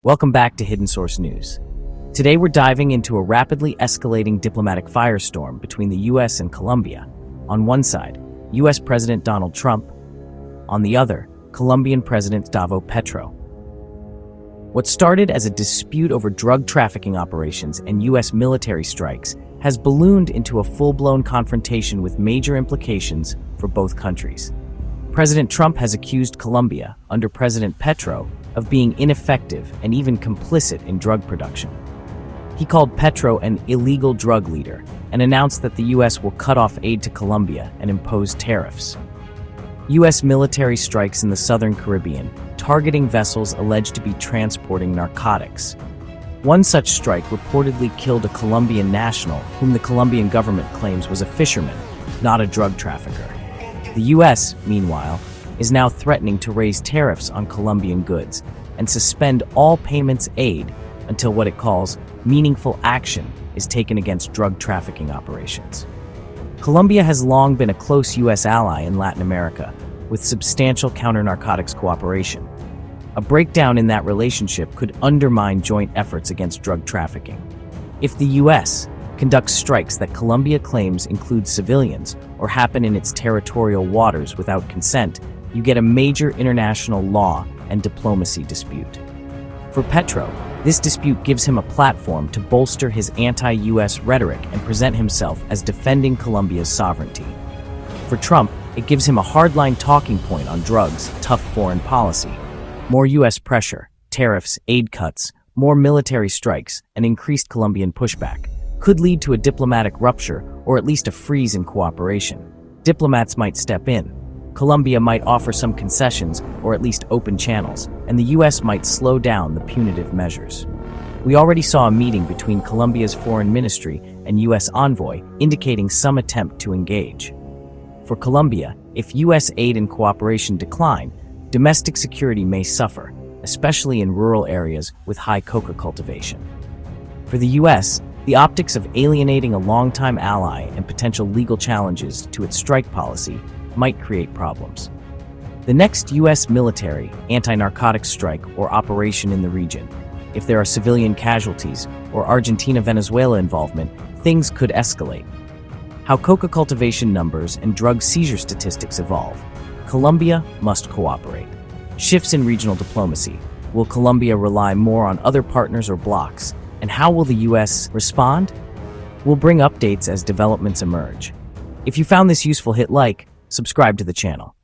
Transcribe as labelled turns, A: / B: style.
A: Welcome back to Hidden Source News. Today we're diving into a rapidly escalating diplomatic firestorm between the US and Colombia. On one side, US President Donald Trump. On the other, Colombian President Gustavo Petro. What started as a dispute over drug trafficking operations and US military strikes has ballooned into a full-blown confrontation with major implications for both countries. President Trump has accused Colombia, under President Petro, of being ineffective and even complicit in drug production. He called Petro an illegal drug leader and announced that the US will cut off aid to Colombia and impose tariffs. US military strikes in the southern Caribbean, targeting vessels alleged to be transporting narcotics. One such strike reportedly killed a Colombian national whom the Colombian government claims was a fisherman, not a drug trafficker. The US, meanwhile, is now threatening to raise tariffs on Colombian goods and suspend all payments aid until what it calls meaningful action is taken against drug trafficking operations. Colombia has long been a close US ally in Latin America, with substantial counter-narcotics cooperation. A breakdown in that relationship could undermine joint efforts against drug trafficking. If the US conducts strikes that Colombia claims include civilians or happen in its territorial waters without consent, you get a major international law and diplomacy dispute. For Petro, this dispute gives him a platform to bolster his anti-US rhetoric and present himself as defending Colombia's sovereignty. For Trump, it gives him a hardline talking point on drugs, tough foreign policy. More US pressure, tariffs, aid cuts, more military strikes, and increased Colombian pushback could lead to a diplomatic rupture or at least a freeze in cooperation. Diplomats might step in. Colombia might offer some concessions or at least open channels, and the US might slow down the punitive measures. We already saw a meeting between Colombia's foreign ministry and US envoy indicating some attempt to engage. For Colombia, if US aid and cooperation decline, domestic security may suffer, especially in rural areas with high coca cultivation. For the US, the optics of alienating a longtime ally and potential legal challenges to its strike policy might create problems. The next US military anti-narcotics strike or operation in the region, if there are civilian casualties or Argentina-Venezuela involvement, things could escalate. How coca cultivation numbers and drug seizure statistics evolve. Colombia must cooperate. Shifts in regional diplomacy. Will Colombia rely more on other partners or blocs? And how will the US respond? We'll bring updates as developments emerge. If you found this useful, hit like, subscribe to the channel.